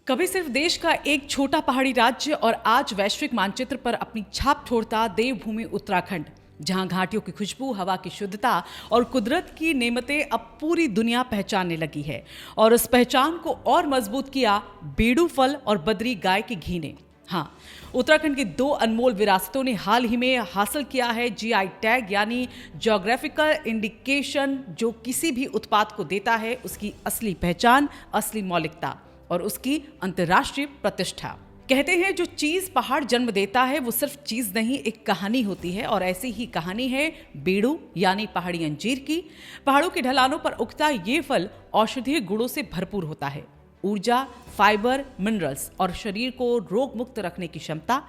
कभी सिर्फ देश का एक छोटा पहाड़ी राज्य और आज वैश्विक मानचित्र पर अपनी छाप छोड़ता देवभूमि उत्तराखंड, जहां घाटियों की खुशबू, हवा की शुद्धता और कुदरत की नेमतें अब पूरी दुनिया पहचानने लगी है। और उस पहचान को और मजबूत किया बेड़ू फल और बद्री गाय के घी ने। हाँ, उत्तराखंड की दो अनमोल विरासतों ने हाल ही में हासिल किया है जीआई टैग, यानी ज्योग्राफिकल इंडिकेशन, जो किसी भी उत्पाद को देता है उसकी असली पहचान, असली मौलिकता और उसकी अंतर्राष्ट्रीय प्रतिष्ठा। कहते हैं जो चीज पहाड़ जन्म देता है वो सिर्फ चीज नहीं, एक कहानी होती है। और ऐसी ही कहानी है बेड़ू यानी पहाड़ी अंजीर की। पहाड़ों के ढलानों पर उगता ये फल औषधीय गुणों से भरपूर होता है। ऊर्जा, फाइबर, मिनरल्स और शरीर को रोग मुक्त रखने की क्षमता।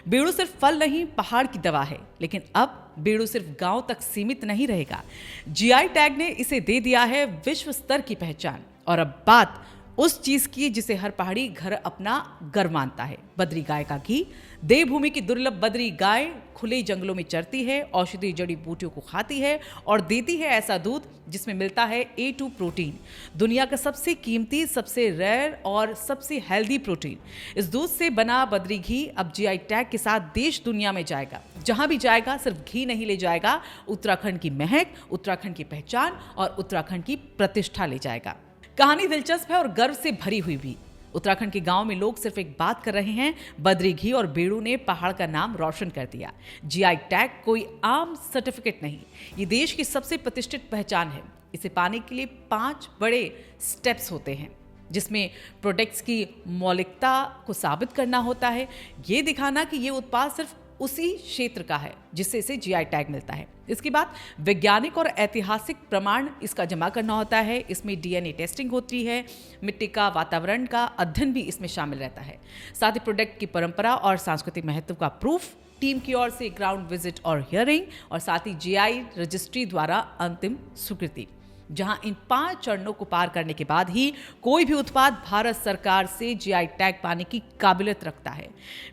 बेड़ू सिर्फ फल नहीं, पहाड़ की दवा है। लेकिन अब बेड़ू सिर्फ गांव तक सीमित नहीं रहेगा। जीआई टैग ने इसे दे दिया है विश्व स्तर की पहचान। और अब बात उस चीज की जिसे हर पहाड़ी घर अपना गर्व मानता है, बद्री गाय का घी। देवभूमि की दुर्लभ बद्री गाय खुले जंगलों में चरती है, औषधीय जड़ी बूटियों को खाती है और देती है ऐसा दूध जिसमें मिलता है A2 प्रोटीन, दुनिया का सबसे कीमती, सबसे रेयर और सबसे हेल्दी प्रोटीन। इस दूध से बना बद्री घी अब जीआई टैग के साथ देश दुनिया में जाएगा। जहां भी जाएगा सिर्फ घी नहीं ले जाएगा, उत्तराखंड की महक, उत्तराखंड की पहचान और उत्तराखंड की प्रतिष्ठा ले जाएगा। कहानी दिलचस्प है और गर्व से भरी हुई भी। उत्तराखंड के गांव में लोग सिर्फ एक बात कर रहे हैं, बद्री घी और बेड़ू ने पहाड़ का नाम रोशन कर दिया। जीआई टैग कोई आम सर्टिफिकेट नहीं, ये देश की सबसे प्रतिष्ठित पहचान है। इसे पाने के लिए 5 बड़े स्टेप्स होते हैं, जिसमें प्रोडक्ट्स की मौलिकता को साबित करना होता है, ये दिखाना कि ये उत्पाद सिर्फ उसी क्षेत्र का है जिससे इसे जीआई टैग मिलता है। इसके बाद वैज्ञानिक और ऐतिहासिक प्रमाण इसका जमा करना होता है। इसमें डीएनए टेस्टिंग होती है, मिट्टी का, वातावरण का अध्ययन भी इसमें शामिल रहता है। साथ ही प्रोडक्ट की परंपरा और सांस्कृतिक महत्व का प्रूफ, टीम की ओर से ग्राउंड विजिट और हियरिंग, और साथ ही जीआई रजिस्ट्री द्वारा अंतिम स्वीकृति, जहां इन 5 चरणों को पार करने के बाद ही कोई भी उत्पाद भारत सरकार से जीआई टैग पाने की काबिलियत रखता है।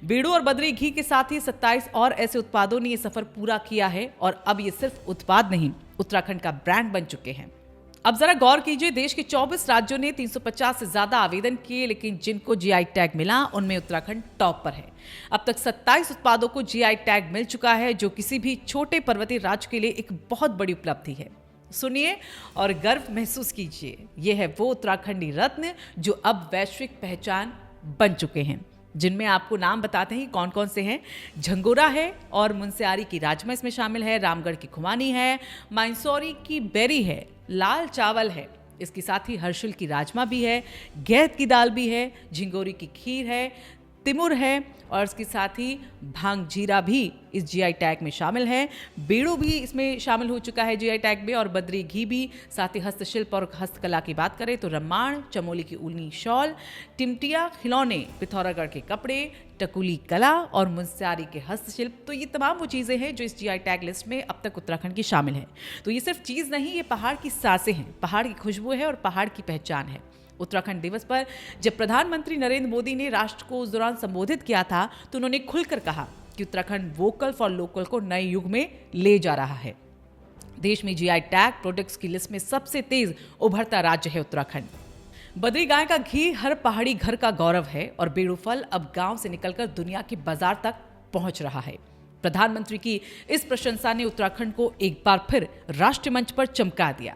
बेड़ू और बद्री घी के साथ ही 27 और ऐसे उत्पादों ने यह सफर पूरा किया है और अब ये सिर्फ उत्पाद नहीं, उत्तराखंड का ब्रांड बन चुके हैं। अब जरा गौर कीजिए, देश के 24 राज्यों ने 350 से ज्यादा आवेदन किए, लेकिन जिनको जीआई टैग मिला उनमें उत्तराखंड टॉप पर है। अब तक 27 उत्पादों को जीआई टैग मिल चुका है, जो किसी भी छोटे पर्वतीय राज्य के लिए एक बहुत बड़ी उपलब्धि है। सुनिए और गर्व महसूस कीजिए, यह है वो उत्तराखंडी रत्न जो अब वैश्विक पहचान बन चुके हैं, जिनमें आपको नाम बताते हैं कौन कौन से हैं। झंगोरा है और मुनस्यारी की राजमा इसमें शामिल है, रामगढ़ की खुमानी है, माइंसौरी की बेरी है, लाल चावल है, इसके साथ ही हर्षिल की राजमा भी है, गैद की दाल भी है, झिंगोरी की खीर है, तिमुर है और इसके साथ ही भांग जीरा भी इस जीआई टैग में शामिल है। बेड़ू भी इसमें शामिल हो चुका है जीआई टैग में, और बद्री घी भी। साथ ही हस्तशिल्प और हस्तकला की बात करें तो रम्माण, चमोली की ऊनी शॉल, टिमटिया खिलौने, पिथौरागढ़ के कपड़े, टकुली कला और मुनस्यारी के हस्तशिल्प, तो ये तमाम वो चीज़ें हैं जो इस जीआई टैग लिस्ट में अब तक उत्तराखंड की शामिल है। तो ये सिर्फ चीज़ नहीं, ये पहाड़ की सांसें हैं, पहाड़ की खुशबू है और पहाड़ की पहचान है। उत्तराखंड दिवस पर जब प्रधानमंत्री नरेंद्र मोदी ने राष्ट्र को उस दौरान संबोधित किया था तो उन्होंने खुलकर कहा कि उत्तराखंड वोकल फॉर लोकल को नए युग में ले जा रहा है। देश में जीआई टैग प्रोडक्ट्स की लिस्ट में सबसे तेज उभरता राज्य है उत्तराखंड। बद्री गाय का घी हर पहाड़ी घर का गौरव है और बेड़ू फल अब गांव से निकलकर दुनिया के बाजार तक पहुंच रहा है। प्रधानमंत्री की इस प्रशंसा ने उत्तराखंड को एक बार फिर राष्ट्रीय मंच पर चमका दिया।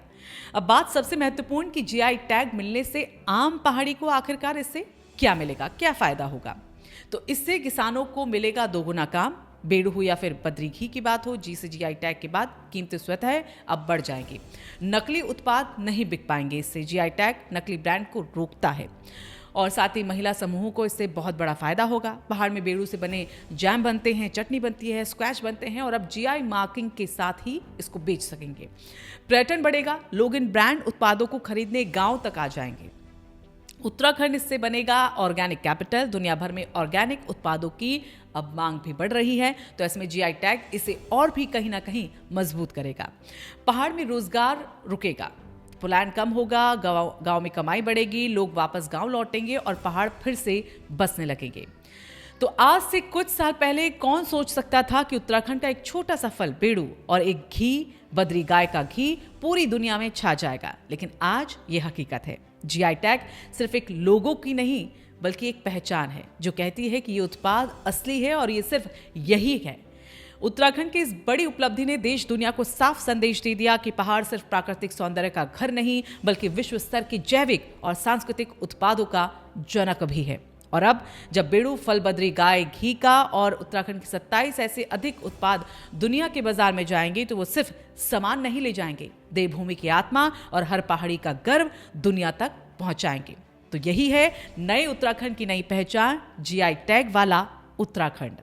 अब बात सबसे महत्वपूर्ण कि जीआई टैग मिलने से आम पहाड़ी को आखिरकार इससे क्या मिलेगा, क्या फायदा होगा। तो इससे किसानों को मिलेगा दोगुना काम। बेड़ू हो या फिर बद्री घी की बात हो, जी से जीआई टैग के बाद कीमतें स्वतः अब बढ़ जाएंगी। नकली उत्पाद नहीं बिक पाएंगे, इससे जीआई टैग नकली ब्रांड को रोकता है। और साथ ही महिला समूहों को इससे बहुत बड़ा फायदा होगा। पहाड़ में बेड़ू से बने जैम बनते हैं, चटनी बनती है, स्क्वैश बनते हैं और अब जीआई मार्किंग के साथ ही इसको बेच सकेंगे। पर्यटन बढ़ेगा, लोग इन ब्रांड उत्पादों को खरीदने गांव तक आ जाएंगे। उत्तराखंड इससे बनेगा ऑर्गेनिक कैपिटल। दुनिया भर में ऑर्गेनिक उत्पादों की अब मांग भी बढ़ रही है, तो ऐसे में जीआई टैग इसे और भी कहीं ना कहीं मजबूत करेगा। पहाड़ में रोजगार रुकेगा, पलायन कम होगा, गांव में कमाई बढ़ेगी, लोग वापस गांव लौटेंगे और पहाड़ फिर से बसने लगेंगे। तो आज से कुछ साल पहले कौन सोच सकता था कि उत्तराखंड का एक छोटा सा फल बेड़ू और एक घी, बद्री गाय का घी, पूरी दुनिया में छा जाएगा। लेकिन आज ये हकीकत है। जीआई टैग सिर्फ एक लोगो की नहीं बल्कि एक पहचान है जो कहती है कि ये उत्पाद असली है और ये सिर्फ यही है। उत्तराखंड की इस बड़ी उपलब्धि ने देश दुनिया को साफ संदेश दे दिया कि पहाड़ सिर्फ प्राकृतिक सौंदर्य का घर नहीं, बल्कि विश्व स्तर के जैविक और सांस्कृतिक उत्पादों का जनक भी है। और अब जब बेड़ू फल बद्री गाय घी का और उत्तराखंड के 27 ऐसे अधिक उत्पाद दुनिया के बाजार में जाएंगे, तो वो सिर्फ सामान नहीं ले जाएंगे, देवभूमि की आत्मा और हर पहाड़ी का गर्व दुनिया तक पहुंचाएंगे। तो यही है नए उत्तराखंड की नई पहचान, जीआई टैग वाला उत्तराखंड।